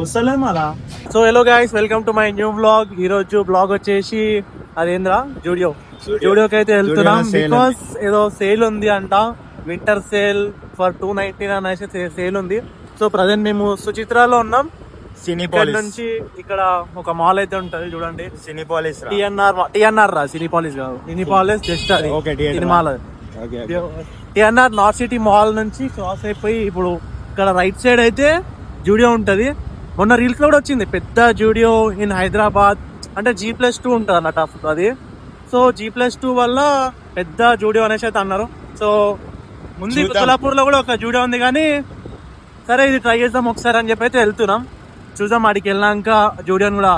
వస్తలేము అలా. So hello guys, welcome to my new blog. ఈ రోజు బ్లాగ్ వచ్చేసి అదేంద్రా జూడియోకి అయితే వెళ్తున్నాం. బికాస్ ఏదో సేల్ ఉంది అంట, వింటర్ సేల్ ఫర్ 299 అనేసి సేల్ ఉంది. సో ప్రజెంట్ మేము సుచిత్రాలో ఉన్నాం. సినీపాలిస్ నుంచి ఇక్కడ ఒక మాల్ అయితే ఉంటది చూడండి, సినీపాలిస్ టిఎన్ఆర్ రా, సినీపాలిస్ కాదు, సినీపాలిస్ జస్ట్ అది mall. TNR north city mall నుంచి క్రాస్ అయిపోయి ఇప్పుడు ఇక్కడ రైట్ సైడ్ అయితే జూడియో ఉంటది. మొన్న రీల్స్ లో కూడా వచ్చింది, పెద్ద జూడియో ఇన్ హైదరాబాద్ అంటే G+2 ఉంటుంది అన్నట్టు అది. సో G+2 వల్ల పెద్ద జూడియో అనేసి అయితే అన్నారు. సో ముందు కొల్లాపూర్ లో కూడా ఒక జూడియో ఉంది, కానీ సరే ఇది ట్రై చేద్దాం ఒకసారి అని చెప్పి అయితే వెళ్తున్నాం. చూద్దాం, ఆడికి వెళ్ళాక జూడియోని కూడా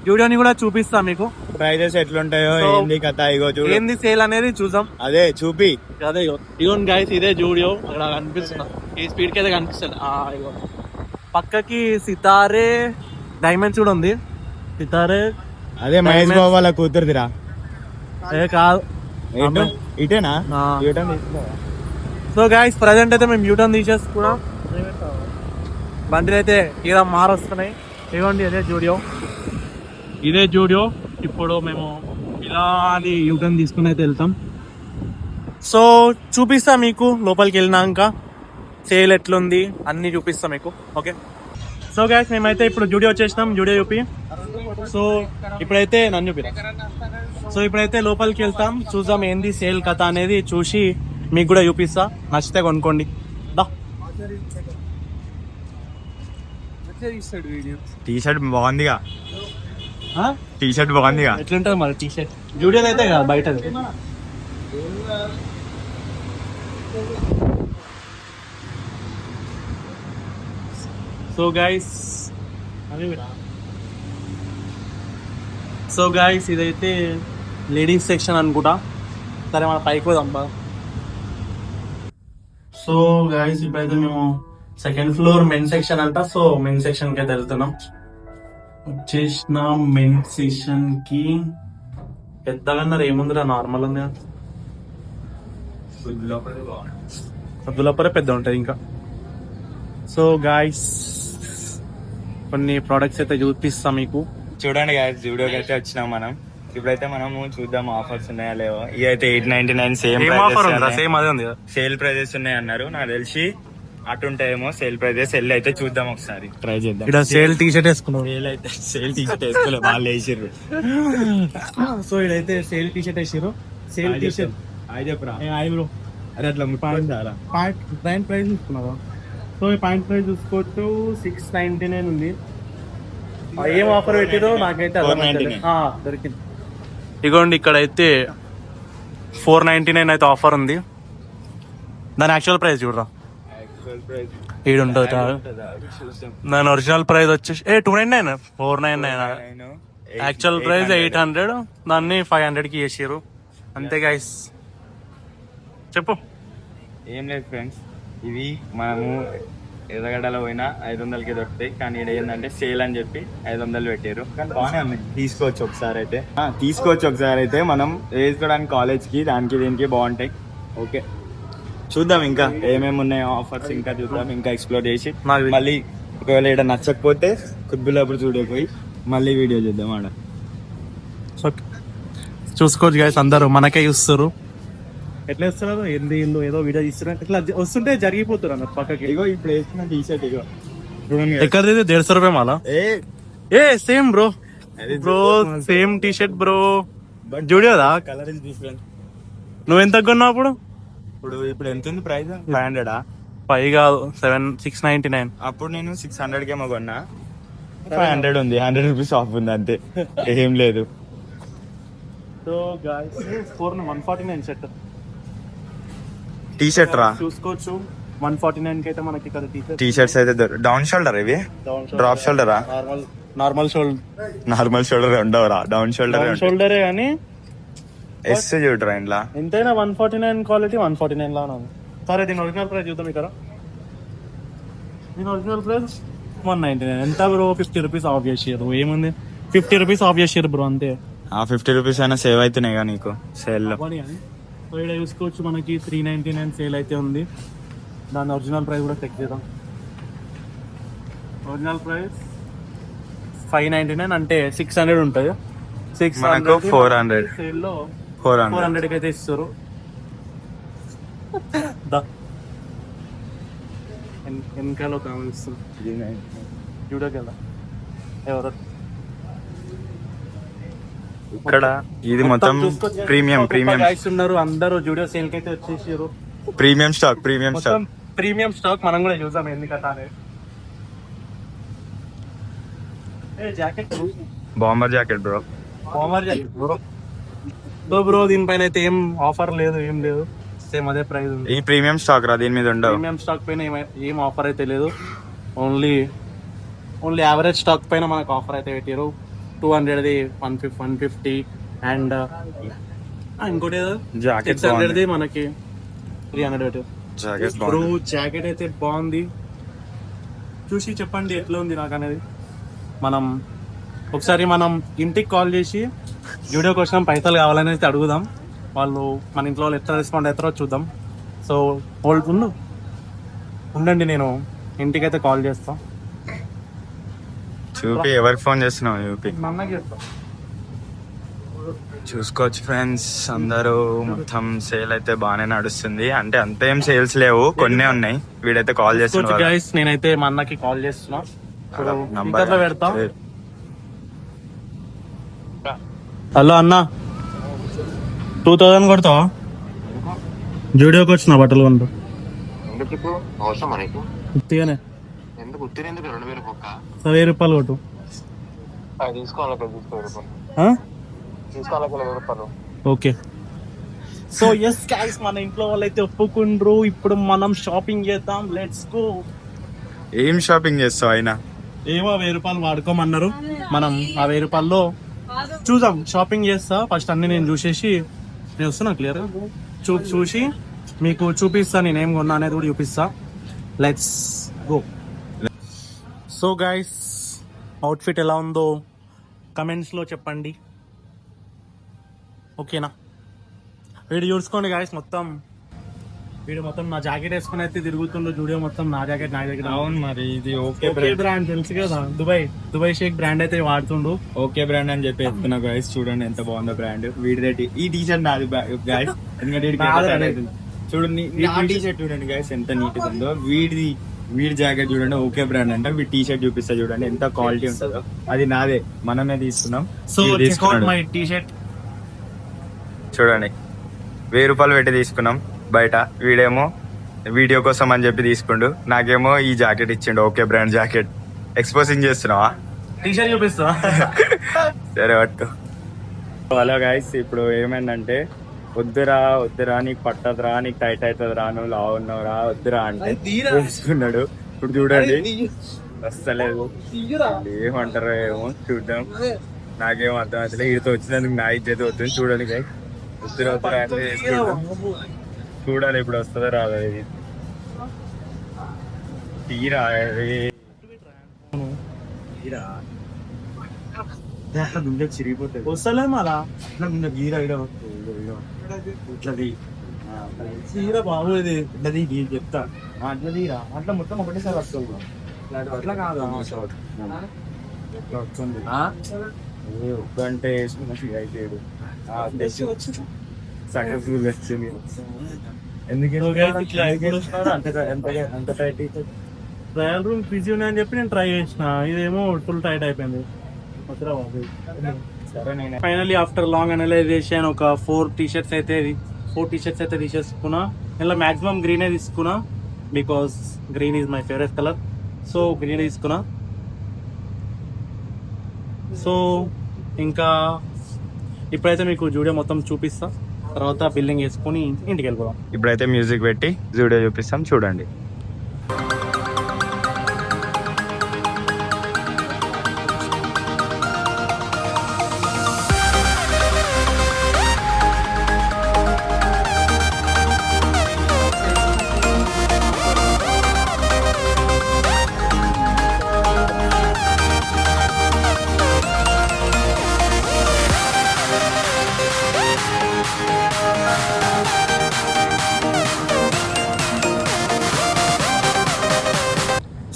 జూడియోని కూడా చూపిస్తాం మీకు. ప్రైజెస్ ఎట్లుంటాయో ఏంది కథ, ఇగో చూడు ఏంది సేల్ అనేది చూద్దాం. అదే చూపి అదే ఇగోండి గైస్, ఇదే జూడియో. అక్కడ కనిపిస్తున్నా, ఈ స్పీడ్ కి అయితే కనిపిస్తుంది. ఇగో పక్కకి సితారే డైమండ్స్ కూడా ఉంది. సితారే అదే మహేష్ బాబు వాళ్ళ కూతురుదిరా. కాదు, ఇటేనా? సో గైస్ ప్రజెంట్ అయితే మేము యూటర్న్ తీసేసుకున్నాం. బండిలు అయితే ఇలా మారొస్తున్నాయి. ఇవ్వండి ఇదే జూడియో. ఇప్పుడు మేము ఇలా అది యూటర్న్ తీసుకుని అయితే వెళ్తాం. సో చూపిస్తా మీకు లోపలికి వెళ్ళినాక సేల్ ఎట్లుంది అన్ని చూపిస్తాం మీకు. ఓకే, సో గైస్ మేమైతే ఇప్పుడు జూడియో వచ్చేసినాం. జూడియో చూపి. సో ఇప్పుడైతే నన్ను చూపి. సో ఇప్పుడైతే లోపలికి వెళ్తాం, చూద్దాం ఏంది సేల్ కథ అనేది, చూసి మీకు కూడా చూపిస్తా. నచ్చితే కొనుక్కోండి. టీ షర్ట్ బాగుందిగా, టీ షర్ట్ బాగుందిగా. ఎట్లుంటది మరి టీ షర్ట్? జూడియోలో అయితే కదా, బయట. సో గైస్ ఇదైతే లేడీస్ సెక్షన్ అనుకుంటా. సరే మన పైకి పోదాం. సో గైస్ ఇప్పుడైతే మేము సెకండ్ ఫ్లోర్ మెన్ సెక్షన్ అంట. సో మెన్ సెక్షన్ కి అయితే వెళ్తున్నాం. వచ్చేసిన మెన్ సెక్షన్ కి పెద్దగా ఏముందిరా, నార్మల్ ఉంది. అబ్దుల్లాపరే పెద్ద ఉంటది ఇంకా. సో గాయస్ కొన్ని ప్రోడక్ట్స్ అయితే చూపిస్తాం మీకు. చూడండి గాయస్, జూడియోకి అయితే వచ్చినాం మనం. ఇప్పుడైతే మనము చూద్దాం ఆఫర్స్ ఉన్నాయా లేవో. ఇవి అయితే 899 సేల్ ప్రైజెస్ ఉన్నాయి అన్నారు. నాకు తెలిసి అటుంటాయేమో సేల్ ప్రైజెస్. వెళ్ళి అయితే చూద్దాం, ఒకసారి ట్రై చేద్దాం. ఇక్కడ సేల్ టీ షర్ట్ వేసుకున్నాం. సేల్ టీ షర్ట్ వేసుకోలేదు, వాళ్ళు వేసిర్రు. సో ఇదైతే సేల్ టీ షర్ట్ వేసిర్రు. Sale T shirt bro. అరే అట్లా పాయింట్ ప్రైస్ చూసుకున్నారా? సో ఈ పాయింట్ ప్రైస్ చూసుకోవచ్చు, 699 ఉంది. ఏం ఆఫర్ పెట్టిరో నాకైతే దొరికింది. ఇగోండి ఇక్కడైతే 499 అయితే ఆఫర్ ఉంది. దాని యాక్చువల్ ప్రైస్ చూడరా, ఈడు ఉంటుంది. దాని ఒరిజినల్ ప్రైస్ వచ్చేసి 299, 499. యాక్చువల్ ప్రైస్ 800, దాన్ని 500 కి చేసారు. అంతే గైస్, చెప్పు. ఏం లేదు ఫ్రెండ్స్, ఇవి మనము ఎర్రగడ్డలో పోయినా 500కి దొరుకుతాయి. కానీ ఇక్కడ ఏంటంటే సేల్ అని చెప్పి 500 పెట్టారు. కానీ బాగానే ఉన్నాయి, తీసుకోవచ్చు ఒకసారి అయితే. మనం వేసుకోవడానికి కాలేజ్కి దానికి దీనికి బాగుంటాయి. ఓకే, చూద్దాం ఇంకా ఏమేమి ఉన్నాయో ఆఫర్స్, ఇంకా చూద్దాం, ఇంకా ఎక్స్ప్లోర్ చేసి మళ్ళీ ఒకవేళ ఇక్కడ నచ్చకపోతే కుత్బుల్లాపూర్ చూడకపోయి మళ్ళీ వీడియో చేద్దాం ఆడ. చూసుకోవచ్చు గైస్, అందరూ మనకే చూస్తారు. ఎట్లా ఇస్తున్నారు, ఇల్లు ఏదో వీడియో ఇస్తున్నారు, ఇట్లా వస్తుంటే జరిగిపోతారు అన్న పక్కకి. ఇగో ఇప్పుడు వేసిన టీ షర్ట్ ఇగో ఎక్కడిది 150 రూపాయ మాల. Same bro, same T shirt bro. జూడియోదా? Colour is different. నువ్వు ఎంత కొన్నావు అప్పుడు? ఇప్పుడు ఎంత ఉంది ప్రైస్? 500. 5 కాదు, 699. అప్పుడు నేను 600 కేమో కొన్నా. 500 ఉంది, 100 రూపీస్ ఆఫ్ ఉంది అంతే, ఏం లేదు. So guys 149 shirt, T shirt రా చూసుకోవచ్చు. 149 కి అయితే మనకి ఇక్కడ టీ షర్ట్స్ అయితే డౌన్ షోల్డర్, ఇవి డ్రాప్ షోల్డరా? నార్మల్ షోల్డర్ ఉండవురా, డౌన్ షోల్డరే. కానీ ఎస్ చూడరా ఇంట్లో ఎంతైనా 149 క్వాలిటీ 149 లా ఉంది. సరే దీని ఒరిజినల్ ప్రైస్ చూద్దాం. ఇక్కడ దీని ఒరిజినల్ ప్రైస్ 199. ఎంత బ్రో? 50 రూపీస్ ఆఫ్ చేసారు. ఏముంది, 50 రూపీస్ ఆఫ్ చేసారు బ్రో, అంతే. 50 రూపీస్ అయినా సేవ్ అవుతున్నాయి కదా నీకు సేల్ లో. సో ఇక్కడ చూసుకోవచ్చు మనకి 399 సేల్ అయితే ఉంది. దాని ఒరిజినల్ ప్రైస్ కూడా చెక్ చేద్దాం. ఒరిజినల్ ప్రైస్ 599 అంటే 600 ఉంటుంది. మనకు 400 సేల్లో 400 400కి అయితే ఇస్తారు. వెనకాల ఒక ఇస్తుంది చూడగల ఎవరు ఇక్కడ ఇది మొత్తం ప్రీమియం ఉన్నారు. అందరూ జూడియో సేల్ కి అయితే వచ్చేసారు. ప్రీమియం స్టాక్ ప్రీమియం స్టాక్ మనం కూడా చూసాం ఎందుకంటే అనేది. Jacket bomber jacket bro. Bro దీనిపైన అయితే ఏం ఆఫర్ లేదు, ఏం లేదు, సేమ్ అదే ప్రైస్ ఉంది. ఈ ప్రీమియం స్టాక్ రా, దీని మీద ఉండవు. ప్రీమియం స్టాక్ పైన ఏం ఆఫర్ అయితే లేదు. ఓన్లీ యావరేజ్ స్టాక్ పైన మనకు ఆఫర్ అయితే పెట్టారు. 200ది 150 అండ్ ఇంకోటి జాకెట్ 600ది మనకి 300 పెట్టారు. జాకెట్ బ్రో జాకెట్ అయితే బాగుంది, చూసి చెప్పండి ఎట్లా ఉంది నాకు అనేది. మనం ఒకసారి మనం ఇంటికి కాల్ చేసి వీడియో కోసం పైసలు కావాలని అయితే అడుగుదాం. వాళ్ళు మన ఇంట్లో వాళ్ళు ఎట్లా రెస్పాండ్ అవుతారో చూద్దాం. సో ఉండండి, నేను ఇంటికైతే కాల్ చేస్తా. చూపి ఎవరికి ఫోన్ చేస్తున్నావు? యూపీ అన్నకి చేస్తా. చూసుకోవచ్చు ఫ్రెండ్స్, అందరూ మొత్తం సేల్ అయితే బాగానే నడుస్తుంది. అంటే అంతేం సేల్స్ లేవు, కొన్నే ఉన్నాయి. వీడైతే కాల్ చేస్తున్నాడు. గైస్ నేనైతే మా అన్నకి కాల్ చేస్తున్నా, నంబర్ పెడతా. హలో అన్న, 2000 కొడతావా? జూడియోకి వచ్చిన బట్టలు కొంటూ ఉత్తిగానే 1000 రూపాయలు కొట్టు. ఓకే. సో ఎస్ గైస్, మన ఇంట్లో వాళ్ళైతే ఒప్పుకుండ్రు. ఇప్పుడు మనం షాపింగ్ చేద్దాం, లెట్స్ గో. ఏం షాపింగ్ చేస్తావు అయినా? ఏమో 1000 రూపాయలు వాడుకోమన్నారు. మనం ఆ 1000 రూపాయల్లో చూద్దాం, షాపింగ్ చేస్తా. ఫస్ట్ అన్ని నేను చూసేసి నేను వస్తున్నా క్లియర్ చూసి మీకు చూపిస్తా, నేను ఏం కొన్నా అనేది కూడా చూపిస్తా. Let's go. So guys, outfit ఎలా ఉందో కమెంట్స్లో చెప్పండి, ఓకేనా? వీడు చూసుకోండి గైస్, వీడు మొత్తం నా జాకెట్ వేసుకుని అయితే తిరుగుతుండ్రు. జూడియో మొత్తం నా జాకెట్ నా దగ్గర. అవును మరి, ఇది ఓకే బ్రాండ్ తెలుసు కదా, దుబాయ్ షేక్ బ్రాండ్ అయితే వాడుతుండు. ఓకే బ్రాండ్ అని చెప్పి చెప్తున్నా గైస్. చూడండి ఎంత బాగుందో బ్రాండ్. వీడి ఈ టీ షర్ట్ నాది గైస్, చూడండి ఈ టీ షర్ట్ చూడండి గైస్ ఎంత నీట్ ఉందో. వీడి జాకెట్ చూడండి ఓకే బ్రాండ్ అంట. వీడి టీ షర్ట్ చూపిస్తా చూడండి ఎంత క్వాలిటీ ఉంటుందో. అది నాదే, మనమే తీసుకున్నాం. సో మై టీ షర్ట్ చూడండి, 1000 రూపాయలు పెట్టి తీసుకున్నాం బయట. వీడేమో వీడియో కోసం అని చెప్పి తీసుకుండు, నాకేమో ఈ జాకెట్ ఇచ్చిండు, ఓకే బ్రాండ్ జాకెట్. ఎక్స్పోజింగ్ చేస్తున్నావా? టీ షర్ట్ చూపిస్తా. సరే పట్టు. హలో గైస్, ఇప్పుడు ఏమైందంటే వద్దురా నీకు పట్టదురా, నీకు టైట్ అవుతుందిరా, నువ్వు లావు ఉన్నావురా, వద్దురా అంటే వేసుకున్నాడు. ఇప్పుడు చూడండి వస్తలేదు, ఏమంటారో ఏమో చూద్దాం. నాకేమో అర్థం అవుతలేదు. వీడితో వచ్చినందుకు నా ఇజ్జత అవుతుంది. చూడండి గైస్, వద్దురా అంటే వేసుకుంటాం. చూడాలి ఇప్పుడు వస్తుందో రాదా. ఇది తీరా చిరిగిపోతుంది. వస్తలే మళ్ళా గీరా చీర బాబు ఇది ఇట్లది చెప్తా. అట్లా తీరా, అట్లా మొత్తం ఒకటేసారి వస్తుంది. అట్లా కాదు, వస్తుంది అంటే అయిపోయాడు సక్సెస్ఫుల్ వచ్చింది. అంత టైట్ ట్రయల్ రూమ్ బిజీ ఉన్నాయని చెప్పి నేను ట్రై చేసిన, ఇదేమో ఫుల్ టైట్ అయిపోయింది. ఫైనల్లీ ఆఫ్టర్ లాంగ్ అనలైజేషన్ ఒక 4 టీ-షర్ట్స్ అయితే తీసేసుకున్నా. ఇలా మాక్సిమం గ్రీనే తీసుకున్నా, because green is my favourite colour. So green తీసుకున్నా. సో ఇంకా ఇప్పుడైతే మీకు జూడియో మొత్తం చూపిస్తా, తర్వాత బిల్లింగ్ వేసుకొని ఇంటికి వెళ్ళిపోదాం. ఇప్పుడైతే మ్యూజిక్ పెట్టి జూడియో చూపిస్తాం, చూడండి.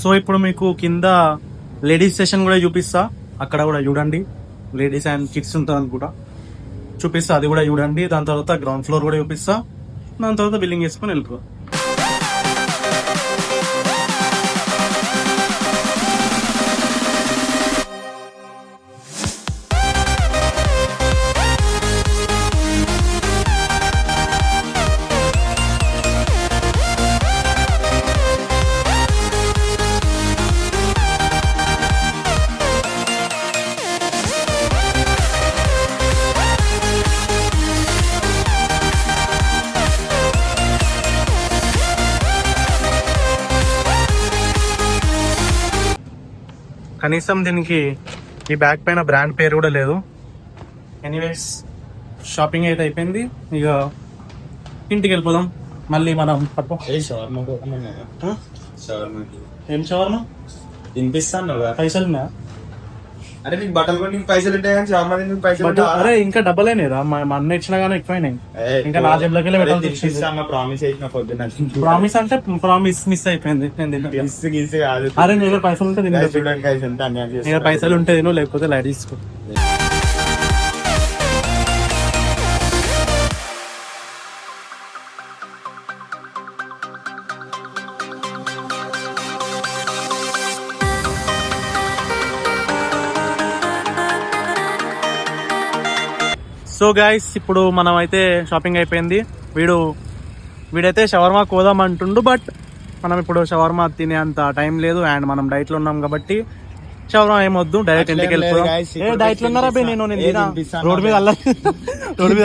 సో ఇప్పుడు మీకు కింద లేడీస్ సెషన్ కూడా చూపిస్తా, అక్కడ కూడా చూడండి. లేడీస్ అండ్ కిడ్స్ ఉంటుంది అనుకుంటా, చూపిస్తా, అది కూడా చూడండి. దాని తర్వాత గ్రౌండ్ ఫ్లోర్ కూడా చూపిస్తా, దాని తర్వాత బిల్లింగ్ చేసుకొని వెళ్ళిపో. కనీసం దీనికి ఈ బ్యాగ్ పైన బ్రాండ్ పేరు కూడా లేదు. ఎనీవేస్ షాపింగ్ అయితే అయిపోయింది, ఇక ఇంటికి వెళ్ళిపోదాం. మళ్ళీ మనం ఏం షవర్మా తినిపిస్తాను. పైసలు ఉన్నాయా? అరే నీకు బట్టలు కొని పైసలు ఉంటాయి కానీ షవర్మా తిని పైసలు. అరే ఇంకా డబ్బలేనేరా, మా అన్న ఇచ్చినా కానీ ఎక్కువైనాయి. ఇంకా నా జేబులోకి వెళ్ళి పెట్టాలి. ప్రామిస్ చేసిన పొద్దున్న. ప్రామిస్ అంటే ప్రామిస్ మిస్ అయిపోయింది. నేను గీసి కాదు. అరే నీ దగ్గర పైసలు ఉంటే తిను. చూడండి guys, ఎంత అన్యాయం నీ దగ్గర చేస్తున్నారు. పైసలు ఉంటే తిను, లేకపోతే లైట్ తీసుకో. సో గైస్, ఇప్పుడు మనం అయితే షాపింగ్ అయిపోయింది. వీడైతే షవర్మా కోదాం అంటుండు, బట్ మనం ఇప్పుడు షవర్మా తినే అంత టైం లేదు అండ్ మనం డైట్ లో ఉన్నాం కాబట్టి షవర్మా ఏమొద్దు, డైరెక్ట్ ఇంటికి వెళ్ళిపోదాం. డైట్ లో ఉన్నారా బే? నేను రోడ్ మీద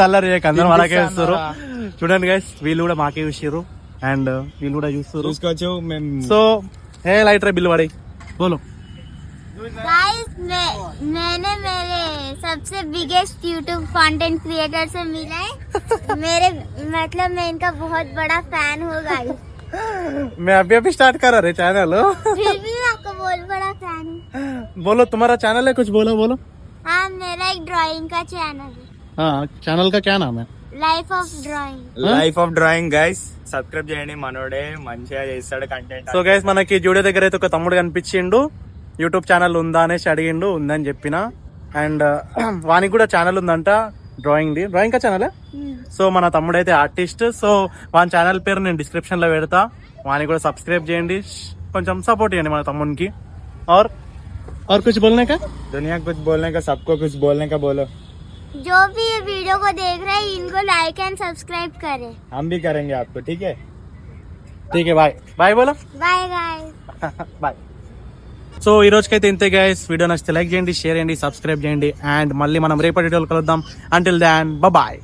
అల్లరి చేయక, అందరూ అలాగే చూస్తారు. చూడండి గైస్, వీళ్ళు కూడా మాకే చూసారు అండ్ వీళ్ళు కూడా చూస్తారు. చూసుకోవచ్చు మేము. సో ఏ లైట్ రే బిల్ పడి బోలో. गाइस मैंने मेरे सबसे बिगेस्ट यूट्यूब कंटेंट क्रिएटर से मिला है। मेरे मतलब मैं इनका बहुत बड़ा फैन हूँ गाइस। मैं अभी स्टार्ट कर रहे चैनल, फिर भी मैं आपका बहुत बड़ा फैन हूँ। बोलो तुम्हारा चैनल है, कुछ बोलो. हाँ, मेरा एक ड्राइंग का चैनल है। हाँ, चैनल का क्या नाम है? Life of drawing guys subscribe చేయండి, మనోడే మంచిగా చేస్తాడు కంటెంట్. సో గైస్, మనకి జూడియో దగ్గర అయితే ఒక తమ్ముడు కనిపించిండు, యూట్యూబ్ ఛానల్ ఉందా అనేసి అడిగిండు. ఉందని చెప్పిన. అండ్ వానికి కూడా ఛానల్ ఉందంట, డ్రాయింగ్ కా ఛానల్. సో మన తమ్ముడు అయితే ఆర్టిస్ట్. సో వాని ఛానల్ పేరు నేను డిస్క్రిప్షన్ లో పెడతా, వానికి కూడా సబ్స్క్రైబ్ చేయండి, కొంచెం సపోర్ట్ చేయండి మన తమ్మునికి. और कुछ बोलने का? दुनिया कुछ बोलने का, सबको कुछ बोलने का बोलो. जो भी ये वीडियो को देख रहे हैं इनको लाइक एंड सब्सक्राइब करें. हम भी करेंगे आपको, ठीक है? బాయ్ బోలో. Bye guys. బాయ్. సో ఈ రోజుకైతే ఇంతే గైస్. వీడియో నచ్చితే లైక్ చేయండి, షేర్ చేయండి, సబ్స్క్రైబ్ చేయండి అండ్ మళ్ళీ మనం రేపటి వీడియోలో కలుద్దాం. Until then bye.